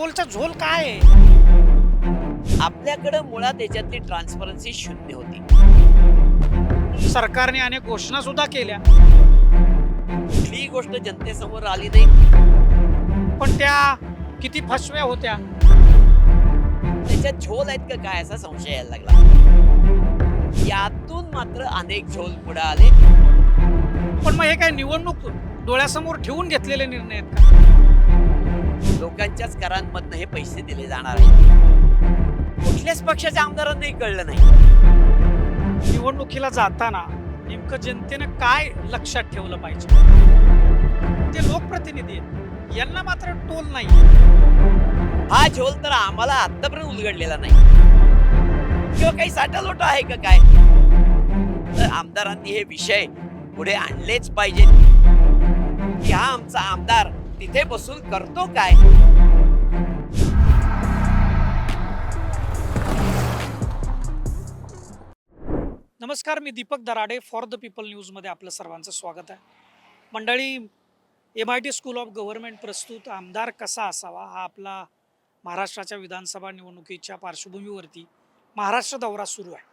टोलचा झोल काय आहे? आपल्याकडं मुळात याच्यातली ट्रान्सपरन्सी शून्य होती. सरकारने अनेक घोषणा सुद्धा केल्या, कुठलीही गोष्ट जनतेसमोर आली नाही. पण त्या किती फसव्या होत्या. त्याच्यात झोल आहेत का काय असा संशय यायला लागला. यातून मात्र अनेक झोल पुढे आले. पण मग हे काय निवडणूक डोळ्यासमोर ठेवून घेतलेले निर्णय आहेत का? लोकांच्याच करांमधनं हे पैसे दिले जाणार आहेत. कुठल्याच पक्षाच्या आमदारांनाही कळलं नाही. निवडणुकीला जाताना नेमकं जनतेनं काय लक्षात ठेवलं पाहिजे? ते लोकप्रतिनिधी आहेत, यांना मात्र टोल नाही. हा झोल तर आम्हाला आतापर्यंत उलगडलेला नाही किंवा काही साठालोटा आहे का काय. तर आमदारांनी हे विषय पुढे आणलेच पाहिजेत की हा आमचा आमदार तिथे बसून करतो काय. नमस्कार, मी Deepak Darade, for the people न्यूजमध्ये आपलं सर्वांचं स्वागत आहे. मंडळी, MIT स्कूल ऑफ गव्हर्नमेंट प्रस्तुत आमदार कसा असावा हा आपला महाराष्ट्राच्या विधानसभा निवडणुकीच्या पार्श्वभूमीवरती महाराष्ट्र दौरा सुरू आहे.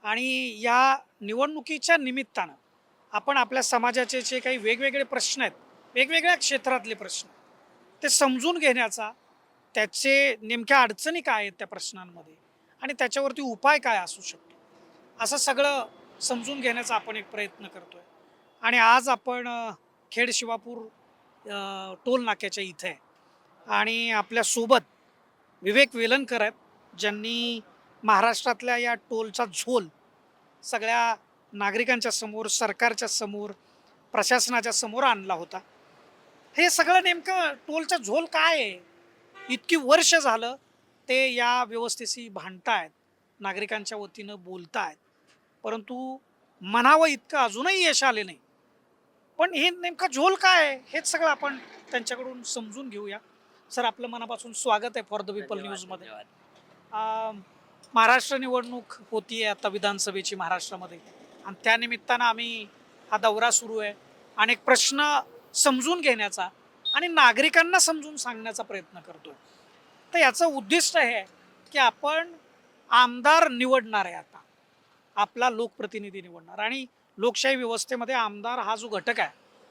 आणि या निवडणुकीच्या निमित्तानं आपण आपल्या समाजाचे जे काही वेगवेगळे प्रश्न आहेत, वेगवेगळ्या क्षेत्रातले प्रश्न, ते समजून घेण्याचा, त्याचे नेमक्या अडचणी काय आहेत त्या प्रश्नांमध्ये आणि त्याच्यावरती उपाय काय असू शकतो, असं सगळं समजून घेण्याचा आपण एक प्रयत्न करतोय. आणि आज आपण खेड शिवापूर टोल नाक्याच्या इथे आहे. आणि आपल्यासोबत विवेक वेलणकर आहेत, ज्यांनी महाराष्ट्रातल्या या टोलचा झोल सगळ्या नागरिकांच्या समोर, सरकारच्या समोर, प्रशासनाच्या समोर आणला होता. हे सगळं नेमकं टोलचा झोल काय आहे? इतकी वर्ष झालं ते या व्यवस्थेशी भांडतायत, नागरिकांच्या वतीनं बोलतायत, परंतु म्हणावं इतकं अजूनही यश आले नाही. पण हे नेमका झोल काय आहे हेच सगळं आपण त्यांच्याकडून समजून घेऊया. सर, आपलं मनापासून स्वागत आहे फॉर द पीपल न्यूजमध्ये. महाराष्ट्र निवडणूक होतीये आता विधानसभेची महाराष्ट्रामध्ये, आणि त्यानिमित्तानं आम्ही हा दौरा सुरू आहे. अनेक प्रश्न समजून घेण्याचा आणि नागरिकांना समजून सांगण्याचा प्रयत्न करतोय. तर याचं उद्दिष्ट हे आहे की आपण आमदार निवडणार आहे, आता आपला लोकप्रतिनिधी निवडणार. आणि लोकशाही व्यवस्थेमध्ये आमदार हा जो घटक आहे,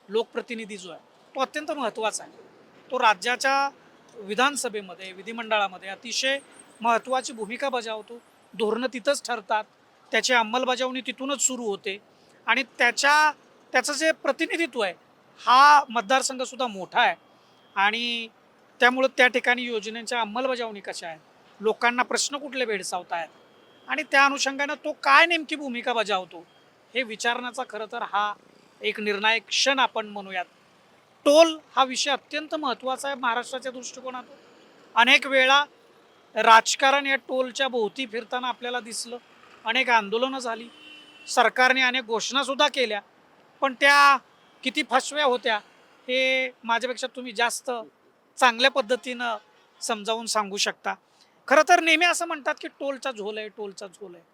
लोकप्रतिनिधी जो आहे, तो अत्यंत महत्त्वाचा आहे. तो राज्याच्या विधानसभेमध्ये, विधिमंडळामध्ये अतिशय महत्त्वाची भूमिका बजावतो. धोरणं तिथंच ठरतात, त्याची अंमलबजावणी तिथूनच सुरू होते. आणि त्याचं जे प्रतिनिधित्व आहे, हा मतदारसंघसुद्धा मोठा आहे. आणि त्यामुळं त्या ठिकाणी योजनेच्या अंमलबजावणी कशा आहेत, लोकांना प्रश्न कुठले भेडसावत आहेत, आणि त्या अनुषंगानं तो काय नेमकी भूमिका बजावतो हे विचारण्याचा खरं तर हा एक निर्णायक क्षण आपण म्हणूयात. टोल हा विषय अत्यंत महत्त्वाचा आहे महाराष्ट्राच्या दृष्टिकोनातून. अनेक वेळा राजकारण या टोलच्या भोवती फिरताना आपल्याला दिसलं. अनेक आंदोलनं झाली, सरकारने अनेक घोषणासुद्धा केल्या, पण त्या किती फसव्या होत्या हे माझ्यापेक्षा तुम्ही जास्त चांगल्या पद्धतीनं समजावून सांगू शकता. खरं तर नेहमी असं म्हणतात की टोलचा झोल आहे, टोलचा झोल आहे.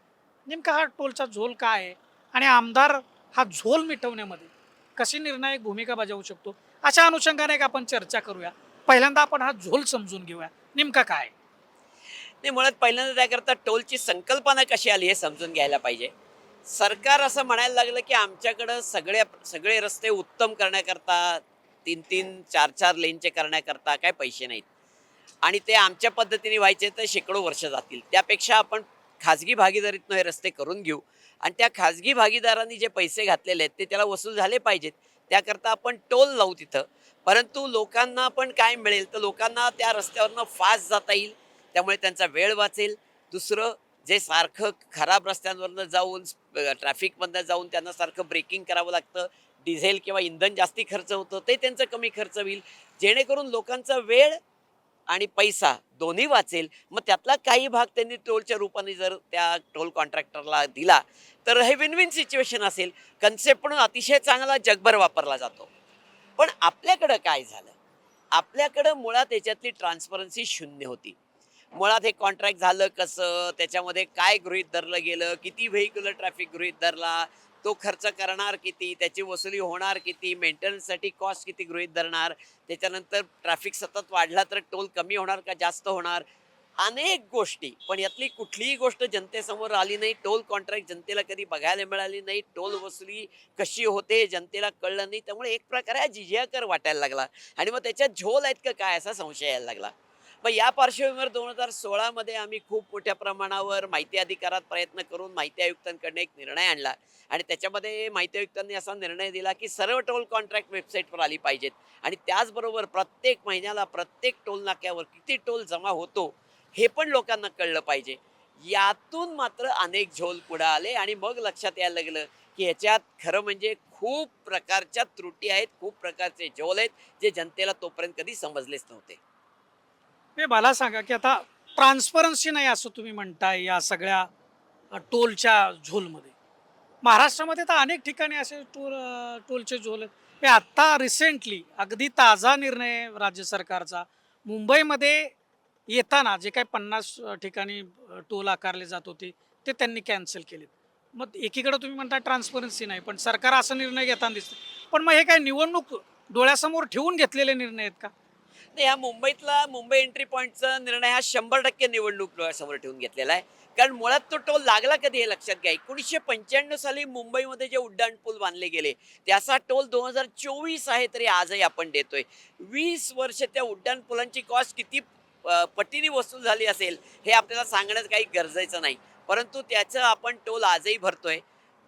नेमका हा टोलचा झोल काय आहे आणि आमदार हा झोल मिटवण्यामध्ये कशी निर्णायक भूमिका बजावू शकतो, अशा अनुषंगाने एक आपण चर्चा करूया. पहिल्यांदा आपण हा झोल समजून घेऊया, नेमका काय. नाही, मुळात पहिल्यांदा त्याकरता टोलची संकल्पना कशी आली हे समजून घ्यायला पाहिजे. सरकार असं म्हणायला लागलं की आमच्याकडं सगळे रस्ते उत्तम करण्याकरता, 3-3, 4-4 लेनचे करण्याकरता काय पैसे नाहीत आणि ते आमच्या पद्धतीने व्हायचे तर शेकडो वर्ष जातील. त्यापेक्षा आपण खाजगी भागीदारीतून हे रस्ते करून घेऊ आणि त्या खाजगी भागीदारांनी जे पैसे घातलेले आहेत ते त्याला वसूल झाले पाहिजेत. त्याकरता आपण टोल लावू तिथं. परंतु लोकांना पण काय मिळेल, तर लोकांना त्या रस्त्यावरनं फास्ट जाता येईल, त्यामुळे त्यांचा वेळ वाचेल. दुसरं, जे सारखं खराब रस्त्यांवरनं जाऊन ट्रॅफिकमधनं जाऊन त्यांना सारखं ब्रेकिंग करावं लागतं, डिझेल किंवा इंधन जास्ती खर्च होतं, ते त्यांचं कमी खर्च होईल. जेणेकरून लोकांचा वेळ आणि पैसा दोन्ही वाचेल. मग त्यातला काही भाग त्यांनी टोलच्या रूपाने जर त्या टोल कॉन्ट्रॅक्टरला दिला तर हे विन विन सिच्युएशन असेल. कन्सेप्ट म्हणून अतिशय चांगला, जगभर वापरला जातो. पण आपल्याकडं काय झालं, आपल्याकडं मुळात याच्यातली ट्रान्सपरन्सी शून्य होती. मुळात हे कॉन्ट्रॅक्ट झालं कसं, त्याच्यामध्ये काय गृहीत धरलं गेलं, किती व्हेहिक्युलर ट्रॅफिक गृहीत धरला, तो खर्च करणार किती, त्याची वसुली होणार किती, मेंटेनन्ससाठी कॉस्ट किती गृहीत धरणार, त्याच्यानंतर ट्रॅफिक सतत वाढला तर टोल कमी होणार का जास्त होणार, अनेक गोष्टी. पण यातली कुठलीही गोष्ट जनतेसमोर आली नाही. टोल कॉन्ट्रॅक्ट जनतेला कधी बघायला मिळाली नाही. टोल वसुली कशी होते जनतेला कळलं नाही. त्यामुळे एक प्रकारे हा जिजियाकर वाटायला लागला आणि मग त्याच्यात झोल आहेत का काय असा संशय यायला लागला. मग या पार्श्वभूमीवर 2016 मध्ये आम्ही खूप मोठ्या प्रमाणावर माहिती अधिकारात प्रयत्न करून माहिती आयुक्तांकडे एक निर्णय आणला आणि त्याच्यामध्ये माहिती आयुक्तांनी असा निर्णय दिला की सर्व टोल कॉन्ट्रॅक्ट वेबसाईटवर आली पाहिजेत आणि त्याचबरोबर प्रत्येक महिन्याला प्रत्येक टोल नाक्यावर किती टोल जमा होतो हे पण लोकांना कळलं पाहिजे. यातून मात्र अनेक झोल पुढे आले आणि मग लक्षात यायला लागलं की ह्याच्यात खरं म्हणजे खूप प्रकारच्या त्रुटी आहेत, खूप प्रकारचे झोल आहेत जे जनतेला तोपर्यंत कधी समजलेच नव्हते. हे मला सांगा की आता ट्रान्सपरन्सी नाही असं तुम्ही म्हणताय या सगळ्या टोलच्या झोलमध्ये. महाराष्ट्रामध्ये तर अनेक ठिकाणी असे टोलचे झोल आहेत. हे आत्ता रिसेंटली अगदी ताजा निर्णय आहे राज्य सरकारचा. मुंबईमध्ये येताना जे काही 50 ठिकाणी टोल आकारले जात होते ते त्यांनी कॅन्सल केलेत. मग एकीकडे तुम्ही म्हणता ट्रान्सपरन्सी नाही, पण सरकार असा निर्णय घेताना दिसतं. पण मग हे काय निवडणूक डोळ्यासमोर ठेवून घेतलेले निर्णय आहेत का? नाही, हा मुंबईतला मुंबई एंट्री पॉईंटचा निर्णय हा 100% निवडणूक डोळ्यासमोर ठेवून घेतलेला आहे. कारण मुळात तो टोल लागला कधी हे लक्षात घ्या. 1995 साली मुंबईमध्ये जे उड्डाण पूल बांधले गेले त्याचा टोल 2024 आहे तरी आजही आपण देतोय. 20 वर्ष त्या उड्डाण पुलांची कॉस्ट किती पटीने वसूल झाली असेल हे आपल्याला सांगण्याचं काही गरजेचं नाही. परंतु त्याचं आपण टोल आजही भरतोय.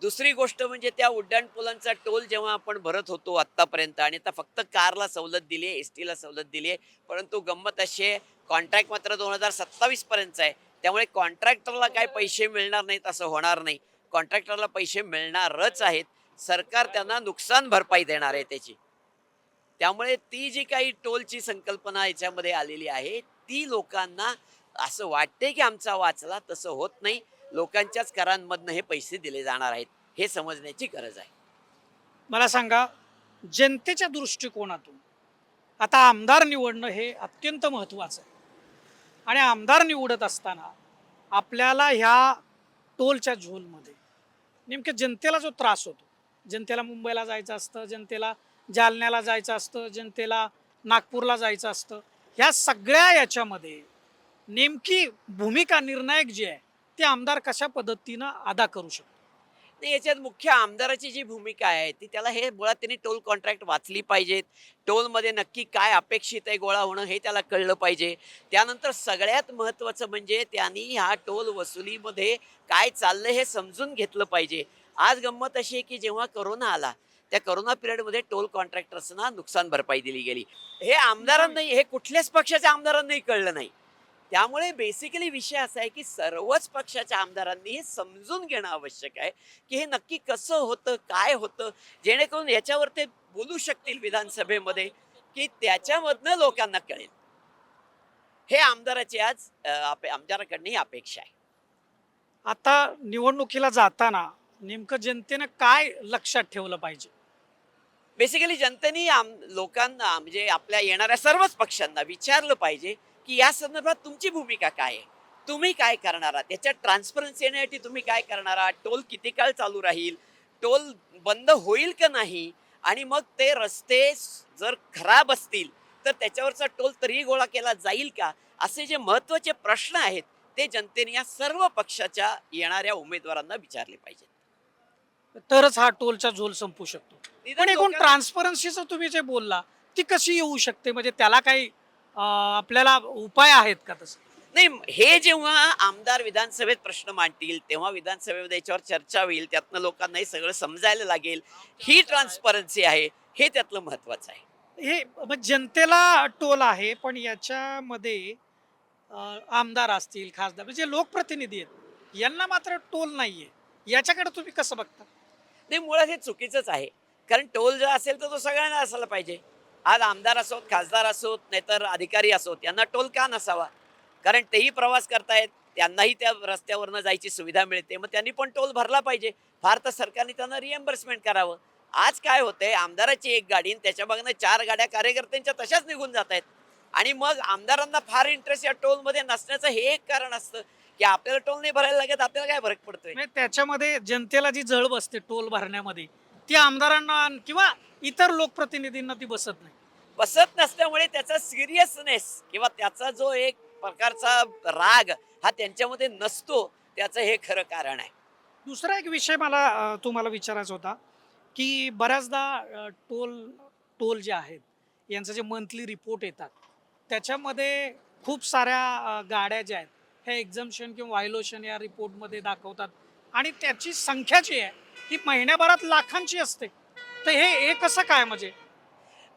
दुसरी गोष्ट म्हणजे त्या उड्डाण पुलांचा टोल जेव्हा आपण भरत होतो आत्तापर्यंत आणि आता फक्त कारला सवलत दिली आहे, एस टीला सवलत दिली आहे. परंतु गंमत अशी आहे, कॉन्ट्रॅक्ट मात्र 2027 पर्यंतचा आहे. त्यामुळे कॉन्ट्रॅक्टरला काय पैसे मिळणार नाहीत असं होणार नाही. कॉन्ट्रॅक्टरला पैसे मिळणारच आहेत. सरकार त्यांना नुकसान भरपाई देणार आहे त्याची. त्यामुळे ती जी काही टोलची संकल्पना याच्यामध्ये आलेली आहे ती लोकांना असं वाटते की आमचा वाचला, तसं होत नाही. लोकांच्याच करांमधनं हे पैसे दिले जाणार आहेत हे समजण्याची गरज आहे. मला सांगा, जनतेच्या दृष्टिकोनातून आता आमदार निवडणं हे अत्यंत महत्त्वाचं आहे. आणि आमदार निवडत असताना आपल्याला ह्या टोलच्या झोलमध्ये नेमक्या जनतेला जो त्रास होतो, जनतेला मुंबईला जायचं असतं, जनतेला जालन्याला जायचं असतं, जनतेला नागपूरला जायचं असतं, ह्या सगळ्या याच्यामध्ये नेमकी भूमिका निर्णायक जी आहे ते आमदार कशा पद्धतीनं अदा करू शकतो? नाही, याच्यात मुख्य आमदाराची जी भूमिका आहे ती त्याला हे मुळात त्यांनी टोल कॉन्ट्रॅक्ट वाचली पाहिजेत. टोलमध्ये नक्की काय अपेक्षित आहे गोळा होणं हे त्याला कळलं पाहिजे. त्यानंतर सगळ्यात महत्त्वाचं म्हणजे त्यांनी ह्या टोल वसुलीमध्ये काय चाललंय हे समजून घेतलं पाहिजे. आज गंमत अशी आहे की जेव्हा करोना आला त्या करोना पिरियडमध्ये टोल कॉन्ट्रॅक्टर्सना नुकसान भरपाई दिली गेली. हे आमदारांनाही, हे कुठल्याच पक्षाच्या आमदारांनाही कळलं नाही. त्यामुळे बेसिकली विषय असा आहे की सर्वच पक्षाच्या आमदारांनी हे समजून घेणं आवश्यक आहे की हे नक्की कसं होतं, काय होतं, जेणेकरून याच्यावर ते बोलू शकतील विधानसभेमध्ये की त्याच्यामधनं लोकांना कळेल. हे आमदाराची आज आमदाराकडनं ही अपेक्षा आहे. आता निवडणुकीला जाताना नेमकं जनतेनं काय लक्षात ठेवलं पाहिजे? बेसिकली जनतेने लोकांना म्हणजे आपल्या येणाऱ्या सर्वच पक्षांना विचारलं पाहिजे की या संदर्भात तुमची भूमिका काय आहे, तुम्ही काय करणार आहात, याच्यात ट्रान्सपरन्सी येण्यासाठी तुम्ही काय करणार आहात, टोल किती काळ चालू राहील, टोल बंद होईल का नाही, आणि मग ते रस्ते जर खराब असतील तर त्याच्यावरचा टोल तरीही गोळा केला जाईल का, असे जे महत्वाचे प्रश्न आहेत ते जनतेने या सर्व पक्षाच्या येणाऱ्या उमेदवारांना विचारले पाहिजेत. तरच हा टोलचा झोल संपू शकतो. निदान पण एकूण लोकांना ट्रान्सपरन्सीचं तुम्ही जे बोलला ती कशी येऊ शकते, म्हणजे त्याला काही आपल्याला उपाय आहेत का तसं? नाही, हे जेव्हा आमदार विधानसभेत प्रश्न मांडतील तेव्हा विधानसभेमध्ये याच्यावर चर्चा होईल, त्यातनं लोकांना हे सगळं समजायला लागेल. ही ट्रान्सपरन्सी आहे, हे त्यातलं महत्वाचं आहे. हे मग जनतेला टोल आहे, पण याच्यामध्ये आमदार असतील, खासदार म्हणजे लोकप्रतिनिधी आहेत, यांना मात्र टोल नाहीये. याच्याकडे तुम्ही कसं बघता? नाही, मुळात हे चुकीचंच आहे. कारण टोल जर असेल तर तो सगळ्यांना असायला पाहिजे. आज आमदार असोत, खासदार असोत, नाहीतर अधिकारी असोत, यांना टोल का नसावा? कारण तेही प्रवास करतायत, त्यांनाही त्या रस्त्यावरनं जायची सुविधा मिळते, मग त्यांनी पण टोल भरला पाहिजे. फार तर सरकारने त्यांना रिएम्बर्समेंट करावं. आज काय होतंय, आमदाराची एक गाडी आणि त्याच्या मागनं 4 गाड्या कार्यकर्त्यांच्या तशाच निघून जात आहेत आणि मग आमदारांना फार इंटरेस्ट या टोलमध्ये नसण्याचं हे एक कारण असतं की आपल्याला टोल नाही भरायला लागत, आपल्याला काय फरक पडतोय. म्हणजे त्याच्यामध्ये जनतेला जी झळ बसते टोल भरण्यामध्ये, ती आमदारांना किंवा इतर लोकप्रतिनिधींना ती बसत नाही. बसत नसल्यामुळे त्याचा सिरियसनेस किंवा त्याचा जो एक प्रकारचा राग हा त्यांच्यामध्ये नसतो, त्याचं हे खरं कारण आहे. दुसरा एक विषय मला तुम्हाला विचारायचा होता, की बऱ्याचदा टोल टोल जे आहेत, यांचे जे मंथली रिपोर्ट येतात, त्याच्यामध्ये खूप साऱ्या गाड्या ज्या आहेत, हे एक्झम्पशन किंवा व्हायोलेशन या रिपोर्टमध्ये दाखवतात आणि त्याची संख्या जी आहे, ही महिन्याभरात लाखांची असते. तर हे कसं काय म्हणजे?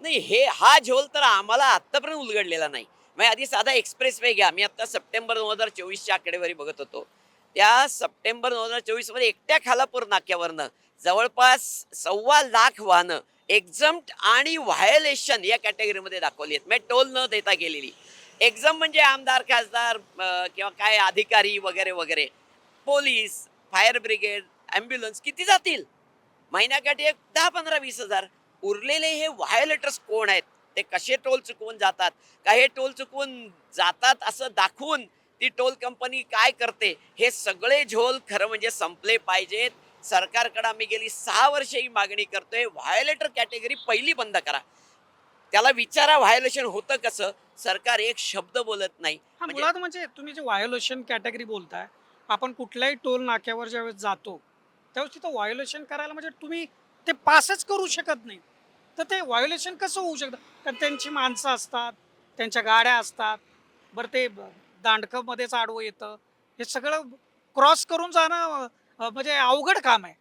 नाही, हा झोल तर आम्हाला आतापर्यंत उलगडलेला नाही. म्हणजे आधी साधा एक्सप्रेस वे घ्या. मी आता सप्टेंबर 2024ची आकडेवारी बघत होतो. त्या सप्टेंबर 2024 मध्ये एकट्या खालापूर नाक्यावरनं जवळपास 1.25 लाख वाहनं एक्झम्प्ट आणि व्हायोलेशन या कॅटेगरीमध्ये दाखवली आहेत. म्हणजे टोल न देता गेलेली. एक्झम म्हणजे आमदार, खासदार किंवा काय अधिकारी वगैरे वगैरे, पोलीस, फायर ब्रिगेड, ॲम्ब्युलन्स किती जातील? महिन्याकाठी एक 10-15-20 हजार. उरलेले हे व्हायोलेटर्स कोण आहेत? ते कसे टोल चुकवून जातात? का हे टोल चुकवून जातात असं दाखवून ती टोल कंपनी काय करते? हे सगळे झोल खरं म्हणजे संपले पाहिजेत. सरकारकडे आम्ही गेली 6 वर्ष ही मागणी करतोय. व्हायोलेटर कॅटेगरी पहिली बंद करा. त्याला विचारा व्हायोलेशन होतं कसं? सरकार एक शब्द बोलत नाही. हा म्हणजे मुळात म्हणजे तुम्ही जे व्हायोलेशन कॅटेगरी बोलताय, आपण कुठल्याही टोल नाक्यावर ज्यावेळेस जातो, त्यावेळेस तिथं व्हायोलेशन करायला म्हणजे तुम्ही ते पासच करू शकत नाही. तर ते व्हायोलेशन कसं होऊ शकतं? कारण त्यांची माणसं असतात, त्यांच्या गाड्या असतात, बरं ते दांडकमध्येच आडवं येतं. हे सगळं क्रॉस करून जाणं म्हणजे अवघड काम आहे.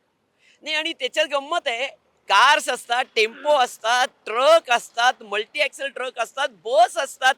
नाही, आणि त्याच्यात गंमत आहे. कार्स असतात, टेम्पो असतात, ट्रक असतात, मल्टी ॲक्सेल ट्रक असतात, बस असतात.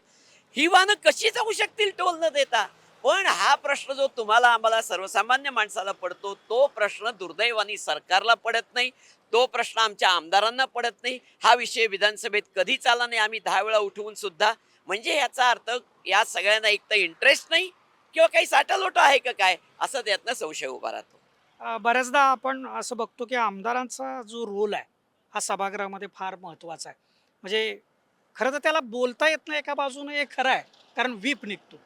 ही वाहनं कशी जाऊ शकतील टोल न देता? पण हा प्रश्न जो तुम्हाला आम्हाला सर्वसामान्य माणसाला पडतो, तो प्रश्न दुर्दैवाने सरकारला पडत नाही. तो प्रश्न आमच्या आमदारांना पडत नाही. हा विषय विधानसभेत कधीच आला नाही, आम्ही 10 वेळा उठवून सुद्धा. म्हणजे याचा अर्थ या सगळ्यांना एक तर इंटरेस्ट नाही किंवा काही साठालोटा आहे का काय, असा त्यातनं संशय उभा राहतो. बऱ्याचदा आपण असं बघतो की आमदारांचा जो रोल आहे हा सभागृहामध्ये फार महत्त्वाचा आहे. म्हणजे खरं तर त्याला बोलता येत नाही एका बाजूने, हे खरं आहे, कारण व्हीप निघतो.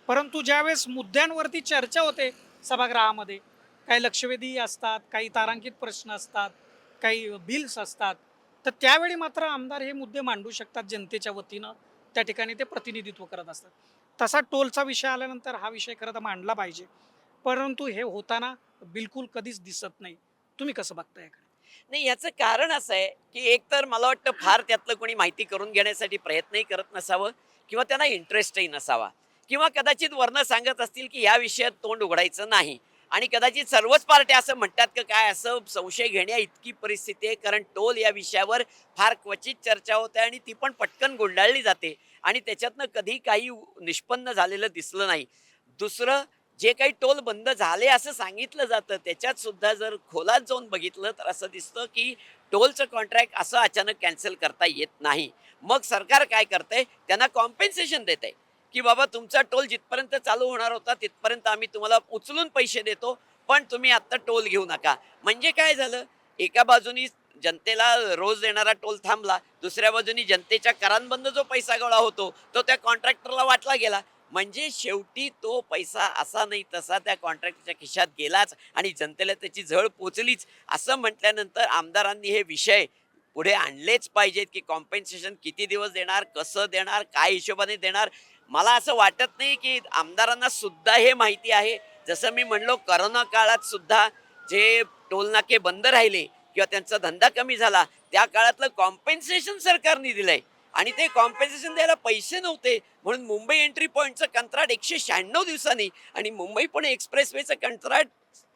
परंतु ज्यावेळेस मुद्द्यांवरती चर्चा होते सभागृहामध्ये, काही लक्षवेधी असतात, काही तारांकित प्रश्न असतात, काही बिल्स असतात, तर त्यावेळी मात्र आमदार हे मुद्दे मांडू शकतात जनतेच्या वतीनं. त्या ठिकाणी ते प्रतिनिधित्व करत असतात. तसा टोलचा विषय आल्यानंतर हा विषय खरं तर मांडला पाहिजे. परंतु हे होताना बिलकुल कधीच दिसत नाही. तुम्ही कसं बघता याकडे? नाही, याचं कारण असं आहे, की एक तर मला वाटतं फार त्यातलं कोणी माहिती करून घेण्यासाठी प्रयत्नही करत नसावं किंवा त्यांना इंटरेस्टही नसावा, किंवा कदाचित वरनं सांगत असतील, की या विषयात तोंड उघडायचं नाही. आणि कदाचित सर्वच पार्ट्या असं म्हणतात की काय, असं संशय घेण्या इतकी परिस्थिती आहे. कारण टोल या विषयावर फार क्वचित चर्चा होते आणि ती पण पटकन गुंडाळली जाते आणि त्याच्यातनं कधी काही निष्पन्न झालेलं दिसलं नाही. दुसरं, जे काही टोल बंद झाले असं सांगितलं जातं, त्याच्यात सुद्धा जर खोलात जाऊन बघितलं तर असं दिसतं की टोलचं कॉन्ट्रॅक्ट असं अचानक कॅन्सल करता येत नाही. मग सरकार काय करतंय, त्यांना कॉम्पेन्सेशन देतंय की बाबा तुमचा टोल जिथपर्यंत चालू होणार होता तिथपर्यंत आम्ही तुम्हाला उचलून पैसे देतो, पण तुम्ही आत्ता टोल घेऊ नका. म्हणजे काय झालं, एका बाजूनी जनतेला रोज देणारा टोल थांबला, दुसऱ्या बाजूनी जनतेच्या करांमधनं जो पैसा गोळा होतो तो त्या कॉन्ट्रॅक्टरला वाटला गेला. म्हणजे शेवटी तो पैसा असा नाही तसा त्या कॉन्ट्रॅक्टरच्या खिशात गेलाच आणि जनतेला त्याची झळ पोचलीच. असं म्हटल्यानंतर आमदारांनी हे विषय पुढे आणलेच पाहिजेत की कॉम्पेन्सेशन किती दिवस देणार, कसं देणार, काय हिशोबाने देणार. मला असं वाटत नाही की आमदारांना सुद्धा हे माहिती आहे. जसं मी म्हणलो, करोना काळात सुद्धा जे टोलनाके बंद राहिले किंवा त्यांचा धंदा कमी झाला, त्या काळातलं कॉम्पेन्सेशन सरकारने दिलंय आणि ते कॉम्पेन्सेशन द्यायला पैसे नव्हते. म्हणून मुंबई एंट्री पॉईंटचं कंत्राट 196 दिवसांनी आणि मुंबई पुणे एक्सप्रेसवेचं कंत्राट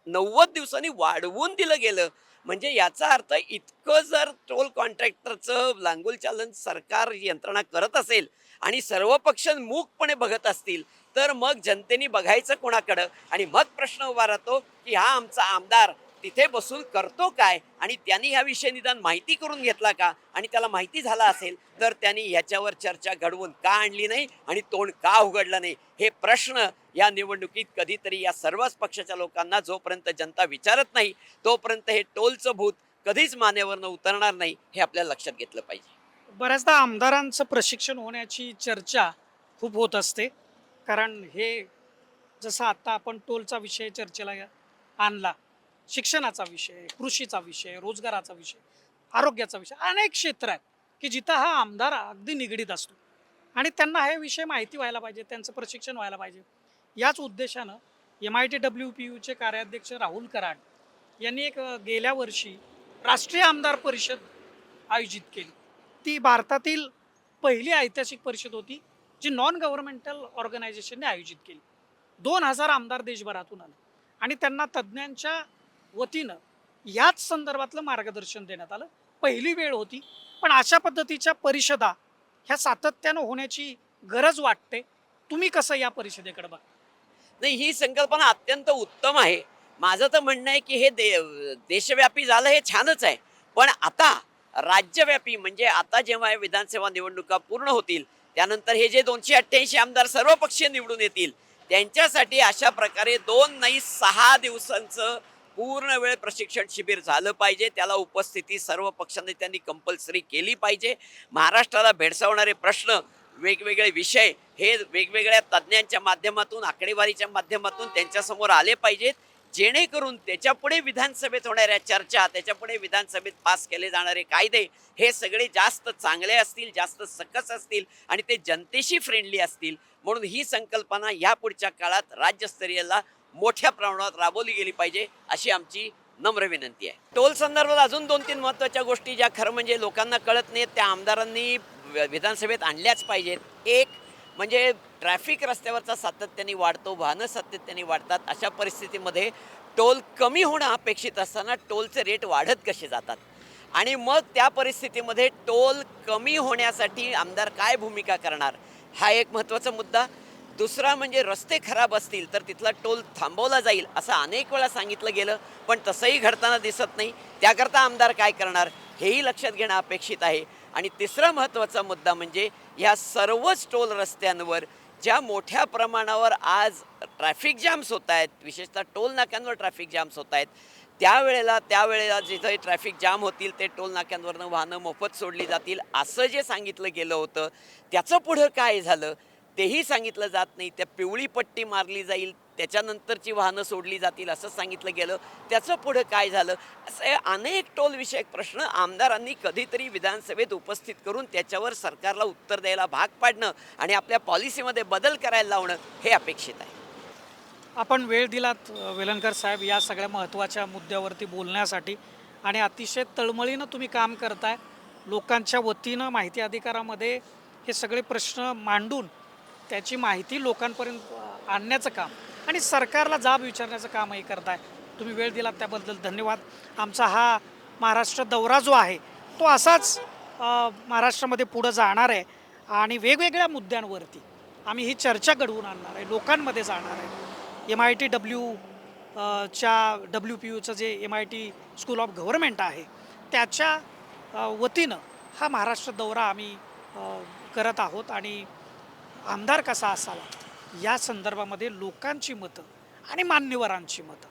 90 दिवसांनी वाढवून दिलं गेलं. म्हणजे याचा अर्थ इतकं जर टोल कॉन्ट्रॅक्टरचं लांगुल चालन सरकार यंत्रणा करत असेल आणि सर्व पक्ष मूकपणे बघत असतील, तर मग जनतेने बघायचं कोणाकडं? आणि मग प्रश्न उभा राहतो की हा आमचा आमदार तिथे बसून करतो काय, आणि त्यांनी ह्याविषयी निदान माहिती करून घेतला का, आणि त्याला माहिती झाला असेल तर त्यांनी ह्याच्यावर चर्चा घडवून का आणली नाही आणि तोंड का उघडलं नाही? हे प्रश्न या निवडणुकीत कधीतरी या सर्वच पक्षाच्या लोकांना जोपर्यंत जनता विचारत नाही तोपर्यंत हे टोलचं भूत कधीच मानेवरनं उतरणार नाही, हे आपल्याला लक्षात घेतलं पाहिजे. बऱ्याचदा आमदारांचं प्रशिक्षण होण्याची चर्चा खूप होत असते. कारण हे जसं आत्ता आपण टोलचा विषय चर्चेला आणला, शिक्षणाचा विषय, कृषीचा विषय, रोजगाराचा विषय, आरोग्याचा विषय, अनेक क्षेत्र आहेत की जिथं हा आमदार अगदी निगडीत असतो आणि त्यांना हे विषय माहिती व्हायला पाहिजे, त्यांचं प्रशिक्षण व्हायला पाहिजे. याच उद्देशानं MIT WPUचे कार्याध्यक्ष राहुल कराड यांनी गेल्या वर्षी राष्ट्रीय आमदार परिषद आयोजित केली. ती भारतातील पहिली ऐतिहासिक परिषद होती जी नॉन गव्हर्नमेंटल ऑर्गनायझेशनने आयोजित केली. 2000 आमदार देशभरातून आले आणि त्यांना तज्ज्ञांच्या वतीनं याच संदर्भातलं मार्गदर्शन देण्यात आलं. पहिली वेळ होती, पण अशा पद्धतीच्या परिषदा ह्या सातत्यानं होण्याची गरज वाटते. तुम्ही कसं या परिषदेकडे बघता? नाही, ही संकल्पना अत्यंत उत्तम आहे. माझं तर म्हणणं आहे की हे देशव्यापी झालं हे छानच आहे. पण आता राज्यव्यापी म्हणजे आता जेव्हा हे विधानसभा निवडणुका पूर्ण होतील, त्यानंतर हे जे 288 आमदार सर्वपक्षीय निवडून येतील, त्यांच्यासाठी अशा प्रकारे 2 नाही 6 दिवसांचं पूर्ण वेळ प्रशिक्षण शिबिर झालं पाहिजे. त्याला उपस्थिती सर्व पक्षनेत्यांनी कंपल्सरी केली पाहिजे. महाराष्ट्राला भेडसावणारे प्रश्न, वेगवेगळे विषय हे वेगवेगळ्या तज्ज्ञांच्या माध्यमातून, आकडेवारीच्या माध्यमातून त्यांच्यासमोर आले पाहिजेत, जेणेकरून त्याच्यापुढे विधानसभेत होणाऱ्या चर्चा, त्याच्यापुढे विधानसभेत पास केले जाणारे कायदे हे सगळे जास्त चांगले असतील, जास्त सकस असतील आणि ते जनतेशी फ्रेंडली असतील. म्हणून ही संकल्पना या पुढच्या काळात राज्यस्तरीयला मोठ्या प्रमाणात राबवली गेली पाहिजे, अशी आमची नम्र विनंती आहे. टोल संदर्भात अजून 2-3 महत्त्वाच्या गोष्टी ज्या खरं म्हणजे लोकांना कळत नाहीत, त्या आमदारांनी विधानसभेत आणल्याच पाहिजेत. एक म्हणजे ट्रॅफिक रस्त्यावरचा सातत्याने वाढतो, वाहनं सातत्याने वाढतात. अशा परिस्थितीमध्ये टोल कमी होणं अपेक्षित असताना टोलचे रेट वाढत कसे जातात आणि मग त्या परिस्थितीमध्ये टोल कमी होण्यासाठी आमदार काय भूमिका करणार, हा एक महत्त्वाचा मुद्दा. दुसरा म्हणजे रस्ते खराब असतील तर तिथला टोल थांबवला जाईल असं अनेक वेळा सांगितलं गेलं, पण तसंही घडताना दिसत नाही. त्याकरता आमदार काय करणार हेही लक्षात घेणं अपेक्षित आहे. आणि तिसरा महत्त्वाचा मुद्दा म्हणजे ह्या सर्वच टोल रस्त्यांवर ज्या मोठ्या प्रमाणावर आज ट्रॅफिक जॅम्स होत आहेत, विशेषतः टोल नाक्यांवर ट्रॅफिक जॅम्स होत आहेत, त्यावेळेला जिथे ट्रॅफिक जाम होतील ते टोल नाक्यांवरनं वाहनं मोफत सोडली जातील असं जे सांगितलं गेलं होतं, त्याचं पुढं काय झालं तेही सांगितलं जात नाही. त्या पिवळी पट्टी मारली जाईल, त्याच्यानंतरची वाहनं सोडली जातील असं सांगितलं गेलं, त्याचं पुढं काय झालं, असे अनेक टोल विषयक प्रश्न आमदारांनी कधीतरी विधानसभेत उपस्थित करून त्याच्यावर सरकारला उत्तर द्यायला भाग पाडणं आणि आपल्या पॉलिसीमध्ये बदल करायला लावणं हे अपेक्षित आहे. आपण वेळ दिलात वेलणकर साहेब या सगळ्या महत्त्वाच्या मुद्द्यावरती बोलण्यासाठी आणि अतिशय तळमळीनं तुम्ही काम करताय. लोकांच्या वतीनं माहिती अधिकारामध्ये हे सगळे प्रश्न मांडून त्याची माहिती लोकांपर्यंत आणण्याचं काम आणि सरकारला जाब विचारण्याचं कामही करताय. तुम्ही वेळ दिलात त्याबद्दल धन्यवाद. आमचा हा महाराष्ट्र दौरा जो आहे तो असाच महाराष्ट्रामध्ये पुढं जाणार आहे आणि वेगवेगळ्या मुद्द्यांवरती आम्ही ही चर्चा घडवून आणणार आहे, लोकांमध्ये जाणार आहे. WPUचं जे MIT स्कूल ऑफ गव्हर्नमेंट आहे त्याच्या वतीनं हा महाराष्ट्र दौरा आम्ही करत आहोत आणि आमदार कसा असावा या संदर्भामध्ये लोकांची मतं आणि मान्यवरांची मतं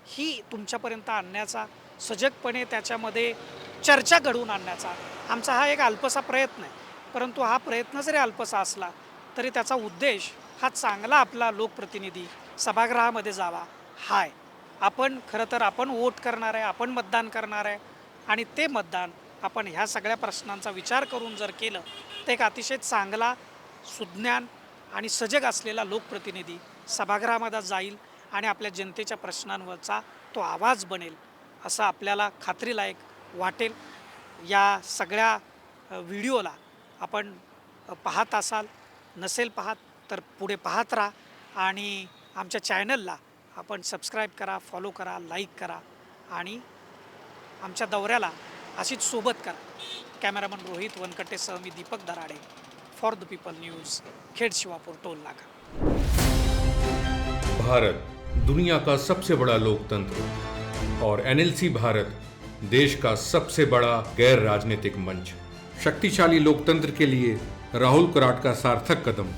ही तुमच्यापर्यंत आणण्याचा, सजगपणे त्याच्यामध्ये चर्चा घडवून आणण्याचा आमचा हा एक अल्पसा प्रयत्न आहे. परंतु हा प्रयत्न जरी अल्पसा असला तरी त्याचा उद्देश हा चांगला आपला लोकप्रतिनिधी सभागृहामध्ये जावा हा आहे. आपण खरं तर आपण वोट करणार आहे, आपण मतदान करणार आहे आणि ते मतदान आपण ह्या सगळ्या प्रश्नांचा विचार करून जर केलं तर एक अतिशय चांगला, सुज्ञान आणि सजग असलेला लोकप्रतिनिधी सभागृहामध्ये जाईल आणि आपल्या जनतेच्या प्रश्नांवरचा तो आवाज बनेल असं आपल्याला खात्रीलायक वाटेल. या सगळ्या व्हिडिओला आपण पाहत असाल, नसेल पाहत तर पुढे पाहत राहा आणि आमच्या चॅनलला आपण सबस्क्राईब करा, फॉलो करा, लाईक करा आणि आमच्या दौऱ्याला अशीच सोबत करा. कॅमेरामन रोहित वनकटेसह मी Deepak Darade, for the people news, Khed Shivapur toll नाका. भारत दुनिया का सबसे बड़ा लोकतंत्र और NLC भारत देश का सबसे बड़ा गैर राजनीतिक मंच. शक्तिशाली लोकतंत्र के लिए राहुल कराड का सार्थक कदम.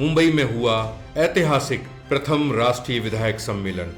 मुंबई में हुआ ऐतिहासिक प्रथम राष्ट्रीय विधायक सम्मेलन.